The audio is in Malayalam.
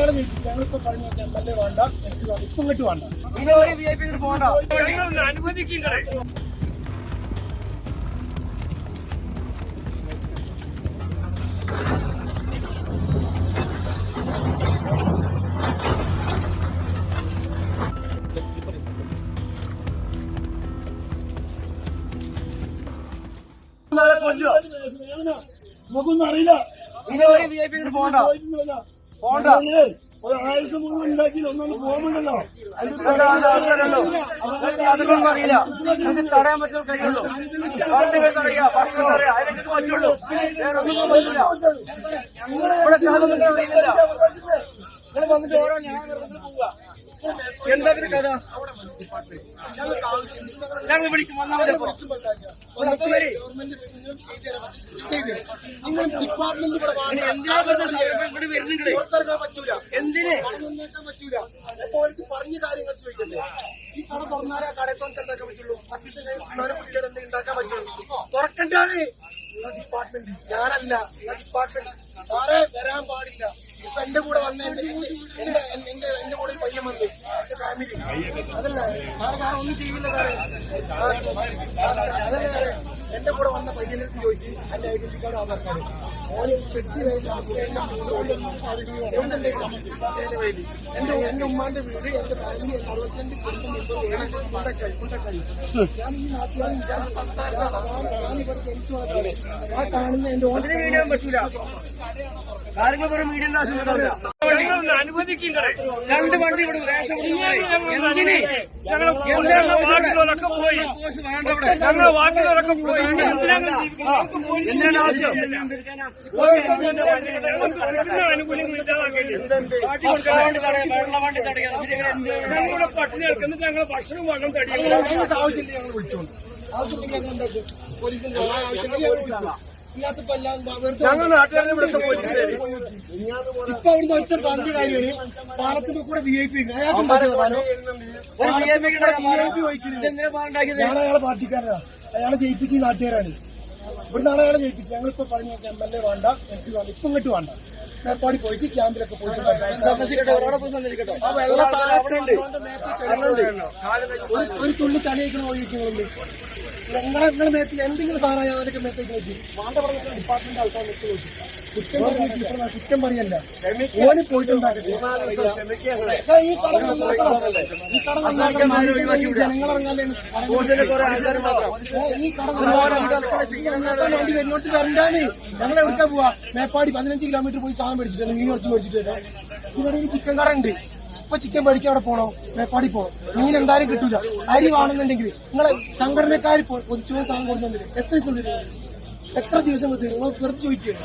അയാളെ ഞങ്ങളിപ്പോ പറഞ്ഞ എംഎൽഎ വേണ്ട, എനിക്ക് വേണ്ട, ഇപ്പം ഇങ്ങോട്ട് വേണ്ട. അനുവദിക്കും. നമുക്കൊന്നും അറിയില്ല. ഒരു ആയുസ് മുഴുവൻ ഉണ്ടാക്കി ഒന്നും പോകുന്നുണ്ടല്ലോ. അതൊന്നും അറിയില്ല. നിങ്ങൾക്ക് തടയാൻ പറ്റുന്ന കഴിയുള്ളൂ. പറ്റുള്ളൂ. വേറൊന്നും പറ്റില്ല. ഇവിടെ അറിയില്ല. ഇവിടെ വന്നിട്ട് ഓരോ ന്യായം പോവുക. എന്താ കഥ? ഞങ്ങൾ വിളിക്കും. വന്നാൽ എന്തിന് പറഞ്ഞ കാര്യങ്ങൾ ചോദിക്കണ്ടേ? ഈ കട തുറന്നാലേ ആ കടയിൽ എന്താക്കാൻ പറ്റുള്ളൂ? കുടിക്കാൻ എന്തെങ്കിലും ഉണ്ടാക്കാൻ പറ്റുള്ളൂ. തുറക്കണ്ടാണ് ഡിപ്പാർട്ട്മെന്റ്, ഞാനല്ല ഡിപ്പാർട്ട്മെന്റ്. സാറേ വരാൻ പാടില്ല. ഇപ്പൊ എന്റെ കൂടെ വന്ന എന്റെ കൂടെ പയ്യൻ വന്നു, എന്റെ ഫാമിലി. അതല്ല സാറേ, സാറെ ഒന്നും ചെയ്യില്ല സാറേ. അതല്ല സാറേ, എന്റെ കൂടെ വന്ന പയ്യനെടുത്ത് ചോദിച്ച് എന്റെ ഐഡന്റി കാർഡ്, ആധാർ കാർഡ്, ഓന് ചെട്ടി എന്റെ ഉമ്മാന്റെ വീട്, എന്റെ ഫാമിലി, 62 കുണ്ടക്കായി. ഞാൻ ഈ നാട്ടുകാരൻ, ഞാനിവിടെ ജനിച്ചു വളർന്നത്. ആ കാണുന്ന എന്റെ അതിന് വീഡിയോ പറ്റൂല. കാര്യങ്ങൾ പറഞ്ഞ മീഡിയന്റെ ആവശ്യമില്ല. അനുവദിക്കും. രണ്ട് വണ്ടി ഇവിടെ റേഷൻ വാക്കിലൊക്കെ പോയി. ഞങ്ങളെ വാക്കിലൊക്കെ പോയി. എന്തിനാണ് ആവശ്യം? ആനുകൂല്യങ്ങൾ ഇല്ലാതാക്കില്ലേ? വണ്ടി തടയാം. ഞങ്ങളുടെ പട്ടിണി എടുക്കുന്നത് ഞങ്ങളെ ഭക്ഷണം വെള്ളം തടിയും. ഞങ്ങൾക്ക് ആവശ്യമില്ല, ഞങ്ങൾ വിളിച്ചോണ്ട്. ആവശ്യമില്ല ഞങ്ങൾ എന്താക്കും? പോലീസിന്റെ ആവശ്യമില്ല. ഞങ്ങൾ നാട്ടുകാരെ ഇവിടുത്തെ പോലീസ് ഇപ്പൊ അവിടുന്ന് ഒറ്റ പറഞ്ഞ കാര്യമാണ്. പാലത്തിന്റെ കൂടെ VIP ഞാനാണ് അയാളെ പാർട്ടിക്കാരനാ. അയാളെ ജയിപ്പിക്കുന്ന നാട്ടുകാരാണ്. ഇവിടുന്നാണ് അയാളെ ജയിപ്പിച്ചത്. ഞങ്ങളിപ്പോ പറഞ്ഞ എംഎൽഎ വേണ്ട, എനിക്ക് വേണ്ട, ഇപ്പം ഇങ്ങോട്ട് വേണ്ട. മേപ്പാടി പോയിട്ട് ക്യാമ്പിലൊക്കെ പോയിട്ട് ഒരു തുള്ളി ചളിയിക്കണ പോയിരിക്കുന്നുണ്ട്. നിങ്ങളെ മേത്ത് എന്തെങ്കിലും സാധനം അവരൊക്കെ മേത്തേക്ക് നോക്കി വേണ്ട പറഞ്ഞിട്ട് ഡിപ്പാർട്ട്മെന്റ് ആൾക്കാർ മെത്തി നോക്കി കുറ്റം പറഞ്ഞിട്ട് കുറ്റം പറയല്ല. ഓന് പോയിട്ടുണ്ടാക്കട്ടെ. ഈ കട ജനങ്ങളിറങ്ങാൻ ഈ കട വേണ്ടി വരുന്നോട്ട് വരണ്ടാണ്. ഞങ്ങൾ എവിടുക്കാ പോവാ? മേപ്പാടി 15 കിലോമീറ്റർ പോയി സാധനം മേടിച്ചിട്ടുണ്ട്, മീൻ കുറച്ച് മേടിച്ചിട്ടുണ്ട്. ഇവിടെ ഈ ചിക്കൻ കട ഉണ്ട്. ഇപ്പൊ ചിക്കൻ മേടിക്കാൻ അവിടെ പോണോ? മേപ്പാടി പോകണം. മീൻ എന്തായാലും കിട്ടൂല. അരി വേണമെന്നുണ്ടെങ്കിൽ നിങ്ങളെ സംഘടനക്കാർ പൊതിച്ചു സാധനം കൊടുക്കുന്നുണ്ട്. എത്ര ദിവസം തരും? നിങ്ങൾ വെറുതെ ചോദിക്കുക.